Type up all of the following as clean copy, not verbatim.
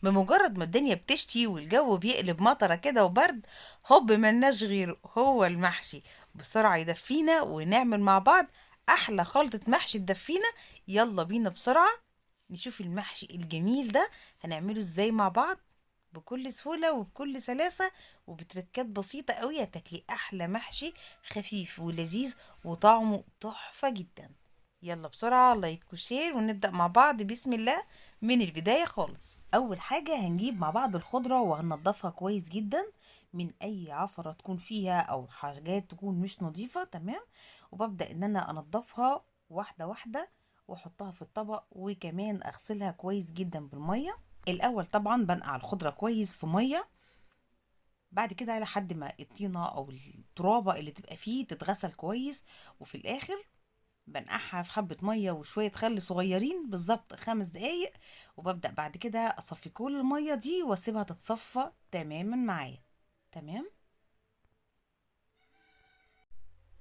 بمجرد ما الدنيا بتشتي والجو بيقلب مطره كده وبرد، هوب ملناش غيره هو المحشي. بسرعة يدفينا ونعمل مع بعض احلى خلطة محشي تدفينا. يلا بينا بسرعة نشوف المحشي الجميل ده هنعمله ازاي مع بعض بكل سهولة وبكل سلاسة وبتركات بسيطة قوي. هتاكلي احلى محشي خفيف ولذيذ وطعمه تحفة جدا. يلا بسرعة لايك وشير ونبدأ مع بعض بسم الله من البداية خالص. أول حاجة هنجيب مع بعض الخضرة وهننضفها كويس جدا من أي عفرة تكون فيها أو حاجات تكون مش نظيفة. تمام. وببدأ إن أنا أنضفها واحدة واحدة وأحطها في الطبق وكمان أغسلها كويس جدا بالمية. الأول طبعا بنقع الخضرة كويس في مية، بعد كده لحد ما الطينة أو الترابة اللي تبقى فيه تتغسل كويس، وفي الآخر بنقعها في حبة مية وشوية خل صغيرين بالظبط 5 دقايق. وببدأ بعد كده أصفي كل المية دي واسيبها تتصفى تماما معايا. تمام.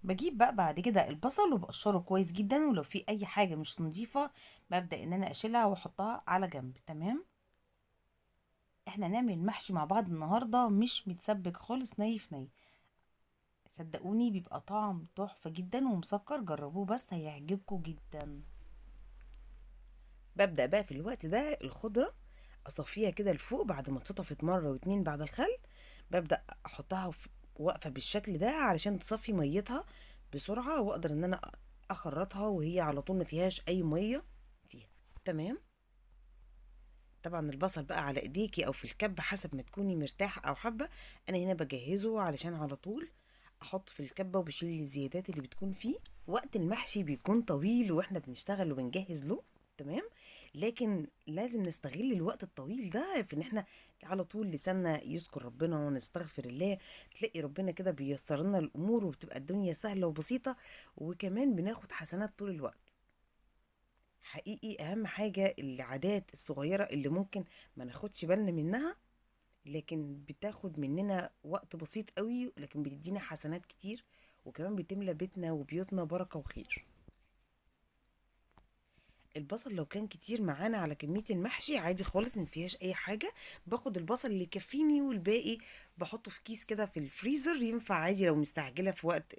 بجيب بقى بعد كده البصل وبقشره كويس جدا، ولو في أي حاجة مش نظيفة ببدأ إن أنا أشيلها وأحطها على جنب. تمام. احنا نعمل المحشي مع بعض النهاردة مش متسبك خالص، ني في ني. صدقوني بيبقى طعم تحفة جدا ومسكر، جربوه بس هيعجبكم جدا. ببدأ بقى في الوقت ده الخضرة أصفيها كده لفوق بعد ما اتشطفت مرة واتنين بعد الخل. ببدأ أحطها واقفة بالشكل ده علشان تصفي ميتها بسرعة، وأقدر إن أنا أخرطها وهي على طول ما فيهاش أي مية فيها. تمام. طبعا البصل بقى على ايديكي او في الكبة حسب ما تكوني مرتاحة او حابة. انا هنا بجهزه علشان على طول احط في الكبة وبشيل الزيادات اللي بتكون فيه. وقت المحشي بيكون طويل واحنا بنشتغل وبنجهز له. تمام. لكن لازم نستغل الوقت الطويل ده في ان احنا على طول لساننا يذكر ربنا ونستغفر الله. تلاقي ربنا كده بيسر لنا الامور وبتبقى الدنيا سهلة وبسيطة، وكمان بناخد حسنات طول الوقت. حقيقي اهم حاجة العادات الصغيرة اللي ممكن ما ناخدش بالنا منها، لكن بتاخد مننا وقت بسيط قوي لكن بتدينا حسنات كتير، وكمان بتملى بيتنا وبيوتنا بركة وخير. البصل لو كان كتير معانا على كمية المحشي عادي خالص مفيهاش اي حاجة. باخد البصل اللي يكفيني والباقي بحطه في كيس كده في الفريزر، ينفع عادي لو مستعجلة في وقت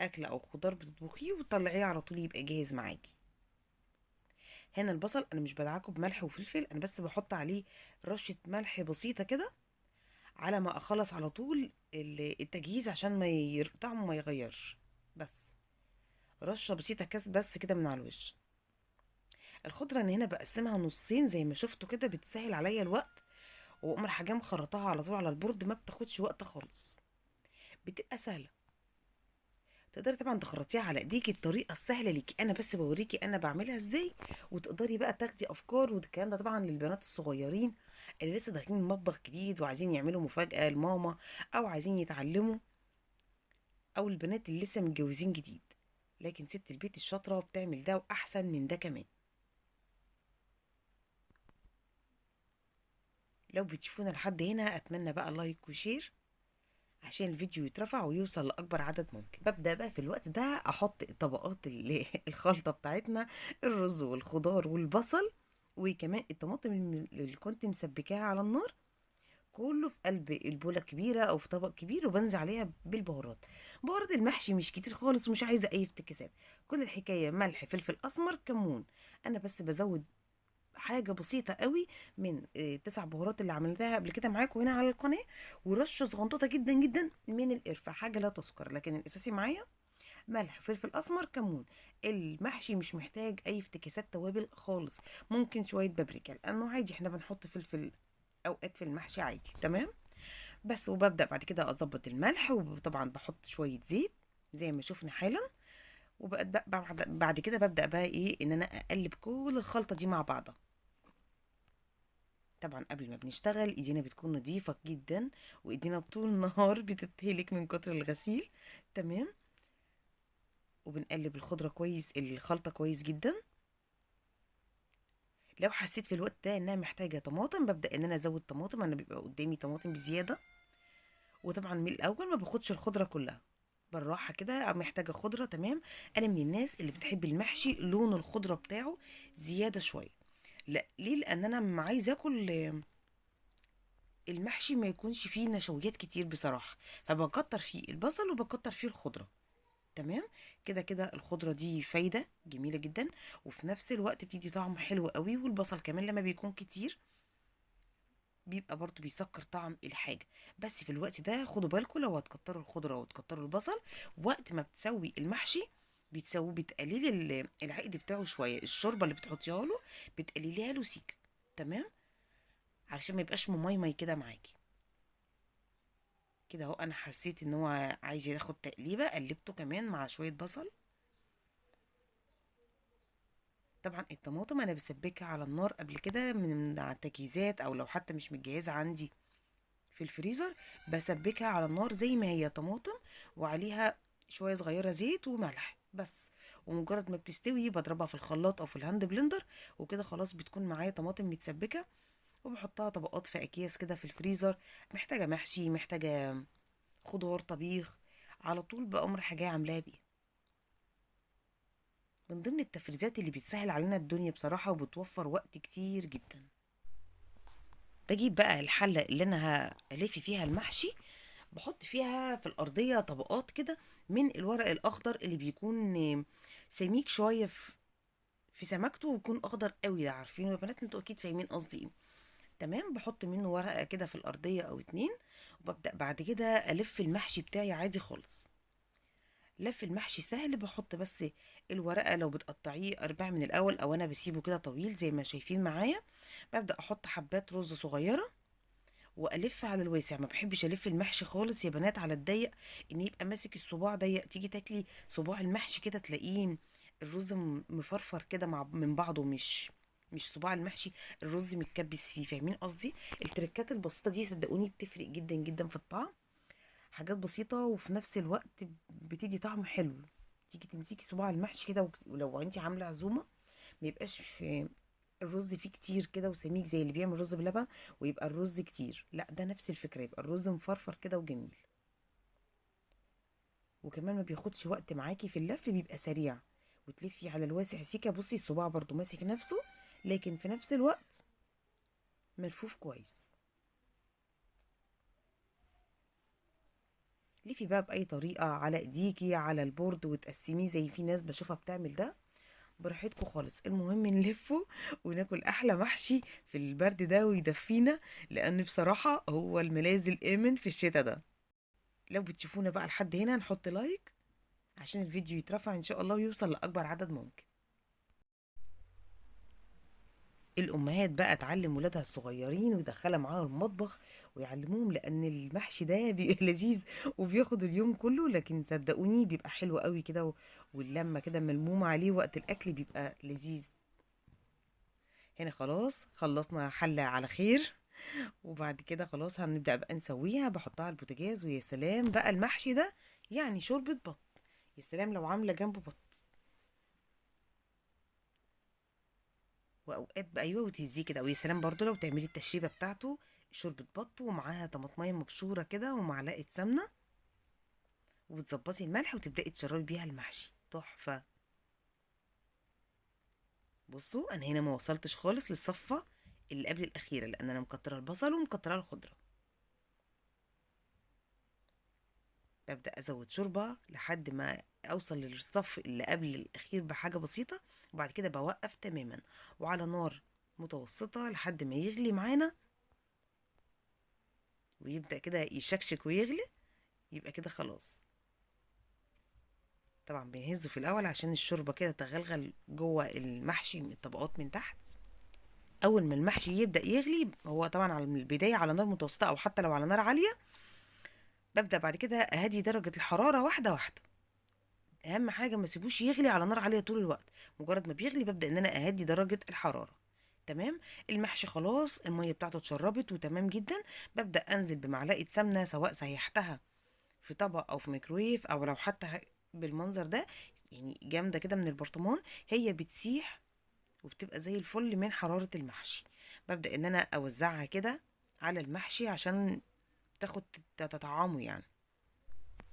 اكل او خضار بتطبخيه وتطلعيه على طول يبقى جاهز معاكي. هنا البصل انا مش بدعكه بملح وفلفل، انا بس بحط عليه رشة ملح بسيطة كده على ما اخلص على طول التجهيز عشان طعمه ما يغيرش. بس رشة بسيطة بس كده من على الوش. الخضرة انا هنا بقسمها نصين زي ما شفتوا كده بتسهل عليا الوقت، واقوم الحاجة مخرطاها على طول على البورد، ما بتاخدش وقت خالص، بتبقى سهلة. تقدري طبعا تخرطيها على ايديكي الطريقه السهله ليكي، انا بس بوريكي انا بعملها ازاي، وتقدري بقى تاخدي افكار. والكلام ده طبعا للبنات الصغيرين اللي لسه داخلين المطبخ جديد وعايزين يعملوا مفاجاه لماما، او عايزين يتعلموا، او البنات اللي لسه متجوزين جديد. لكن ست البيت الشاطره بتعمل ده واحسن من ده كمان. لو بتشوفونا لحد هنا اتمنى بقى لايك وشير عشان الفيديو يترفع ويوصل لأكبر عدد ممكن. ببدأ بقى في الوقت ده أحط طبقات الخلطة بتاعتنا، الرز والخضار والبصل وكمان الطماطم اللي كنت مسبكاها على النار، كله في قلب البولة كبيرة أو في طبق كبير، وبنزل عليها بالبهارات. بهارات المحشي مش كتير خالص ومش عايزة أي افتكاسات، كل الحكاية ملح فلفل أسمر كمون. أنا بس بزود حاجه بسيطه قوي من 9 بهارات اللي عملتها قبل كده معاكم هنا على القناه، ورشه صغنطوطه جدا جدا من القرفه، حاجه لا تذكر، لكن الاساسي معايا ملح فلفل اسمر كمون. المحشي مش محتاج اي افتكاسات توابل خالص، ممكن شويه بابريكا لانه عادي احنا بنحط فلفل اوقات في المحشي عادي. تمام. بس وببدا بعد كده اظبط الملح، وطبعا بحط شويه زيت زي ما شفنا حالا. وبقى بعد كده ببدا بقى ايه ان انا اقلب كل الخلطه دي مع بعضها. طبعا قبل ما بنشتغل ايدينا بتكون نظيفة جدا، وايدينا طول النهار بتتهلك من كتر الغسيل. تمام. وبنقلب الخضرة كويس الخلطة كويس جدا. لو حسيت في الوقت ده انها محتاجة طماطم ببدأ ان انا ازود طماطم، انا بيبقى قدامي طماطم بزيادة. وطبعا من الاول ما باخدش الخضرة كلها، بالراحة كده محتاجة خضرة. تمام. انا من الناس اللي بتحب المحشي لون الخضرة بتاعه زيادة شوية. لا ليه؟ لان انا عايزه اكل المحشي ما يكونش فيه نشويات كتير بصراحة، فبكتر فيه البصل وبكتر فيه الخضرة. تمام. كده كده الخضرة دي فايدة جميلة جدا، وفي نفس الوقت بتدي طعم حلو قوي، والبصل كمان لما بيكون كتير بيبقى برضو بيسكر طعم الحاجة. بس في الوقت ده خدوا بالكم، لو هتكتروا الخضرة وتكتروا البصل وقت ما بتسوي المحشي، بتقللي العقد بتاعه شوية، الشوربة اللي بتحطيها له بتقلليها له سيك. تمام. علشان ما يبقاش مميمي كده معاكي. كده اهو انا حسيت ان هو عايز ياخد تقليبه، قلبته كمان مع شويه بصل. طبعا الطماطم انا بسبكها على النار قبل كده من على التجهيزات، او لو حتى مش متجهزه عندي في الفريزر، بسبكها على النار زي ما هي طماطم، وعليها شويه صغيره زيت وملح بس. ومجرد ما بتستوي بضربها في الخلاط او في الهاند بلندر، وكده خلاص بتكون معايا طماطم متسبكه. وبحطها طبقات في اكياس كده في الفريزر. محتاجه محشي، محتاجه خضار طبيخ، على طول بقوم رايحه جايه عاملاها بيها. من ضمن التفريزات اللي بتسهل علينا الدنيا بصراحه، وبتوفر وقت كتير جدا. بجيب بقى الحله اللي انا هلف فيها المحشي، بحط فيها في الارضيه طبقات كده من الورق الاخضر اللي بيكون سميك شويه في سمكته، ويكون اخضر قوي، ده عارفينه يا بنات، انتوا اكيد فاهمين قصدي ايه. تمام. بحط منه ورقه كده في الارضيه او اتنين، وببدا بعد كده الف المحشي بتاعي عادي خالص. لف المحشي سهل، بحط بس الورقة لو بتقطعيه أرباع من الأول، أو أنا بسيبه كده طويل زي ما شايفين معايا. ببدأ أحط حبات رز صغيرة وألف على الواسع. ما بحبش ألف المحشي خالص يا بنات على الضيق، إن يبقى ماسك الصباع ضيق، تيجي تاكلي صباع المحشي كده تلاقيه الرز مفرفر كده من بعضه، مش صباع المحشي الرز متكبس فيه. فاهمين قصدي؟ التركات البسيطة دي صدقوني بتفرق جدا جدا في الطعم. حاجات بسيطة وفي نفس الوقت بتدي طعم حلو. تيجي تمسكي صباع المحشي كده، ولو انت عاملة عزومة ما يبقاش الرز فيه كتير كده وسميك زي اللي بيعمل رز بلبن، ويبقى الرز كتير. لا، ده نفس الفكرة، يبقى الرز مفرفر كده وجميل. وكمان ما بياخدش وقت معاكي في اللف، بيبقى سريع. وتلفي على الواسع سيكة، بصي الصباع برضو ماسك نفسه، لكن في نفس الوقت ملفوف كويس. لفي بقى بأي طريقة على ايديكي على البورد، وتقسميه زي في ناس بشوفها بتعمل ده. براحتكم خالص، المهم نلفه وناكل احلى محشي في البرد ده ويدفينا، لان بصراحة هو الملاذ الامن في الشتاء ده. لو بتشوفونا بقى لحد هنا نحط لايك عشان الفيديو يترفع ان شاء الله ويوصل لاكبر عدد ممكن. الامهات بقى تعلم ولادها الصغيرين ويدخلها معاها المطبخ ويعلموهم، لان المحشي ده بيبقى لذيذ وبياخد اليوم كله، لكن صدقوني بيبقى حلو قوي كده واللمه كده ملمومه عليه وقت الاكل بيبقى لذيذ. هنا خلاص خلصنا حلة على خير، وبعد كده خلاص هنبدأ بقى نسويها. بحطها على البوتاجاز، ويا سلام بقى المحشي ده يعني شوربة بط. يا سلام لو عاملة جنبه بط. وأوقات بقى أيوة وتهزيه كده، ويا سلام برضه لو تعملي التشريبة بتاعته، شوربة بط ومعاها طماطمية مبشورة كده ومعلقة سمنة، وبتظبطي الملح وتبدأي تشربي بيها المحشي تحفة. بصوا أنا هنا ما وصلتش خالص للصفة اللي قبل الأخيرة، لأن أنا مكترة البصل ومكترة الخضرة. ببدأ أزود شوربة لحد ما أوصل للصف اللي قبل الأخير بحاجة بسيطة، وبعد كده بوقف تماما وعلى نار متوسطة لحد ما يغلي معانا، ويبدأ كده يشكشك ويغلي. يبقى كده خلاص. طبعا بنهزه في الأول عشان الشوربة كده تغلغل جوه المحشي من الطبقات من تحت. أول ما المحشي يبدأ يغلي، هو طبعا على البداية على نار متوسطة أو حتى لو على نار عالية، ببدأ بعد كده أهدي درجة الحرارة واحدة واحدة. اهم حاجه ما اسيبوش يغلي على نار عاليه طول الوقت. مجرد ما بيغلي ببدا ان انا اهدي درجه الحراره. تمام. المحشي خلاص الميه بتاعته اتشربت وتمام جدا. ببدا انزل بمعلقه سمنه، سواء سيحتها في طبق او في ميكرويف، او لو حتى بالمنظر ده يعني جامده كده من البرطمان، هي بتسيح وبتبقى زي الفل من حراره المحشي. ببدا ان انا اوزعها كده على المحشي عشان تاخد تطعمه يعني.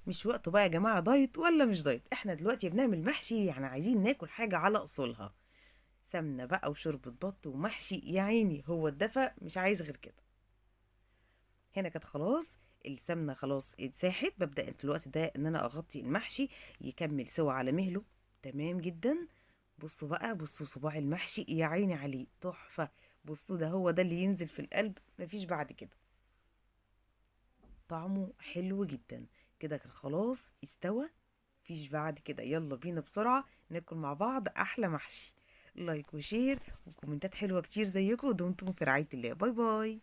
مش وقته بقى يا جماعة دايت ولا مش دايت، احنا دلوقتي بنعمل محشي، يعني عايزين ناكل حاجة على أصولها. سمنة بقى وشوربة بط ومحشي، يا عيني هو الدفا مش عايز غير كده. هنا كانت خلاص السمنة خلاص اتساحت، ببدأ في الوقت ده ان انا اغطي المحشي يكمل سوا على مهله. تمام جدا. بصوا بقى، بصوا صباع المحشي يا عيني عليه تحفة. بصوا ده هو ده اللي ينزل في القلب، مفيش بعد كده. طعمه حلو جدا. كده كان خلاص استوى، مفيش بعد كده. يلا بينا بسرعة ناكل مع بعض احلى محشي. لايك وشير وكومنتات حلوة كتير زيكم، ودمتم في رعاية الله. باي باي.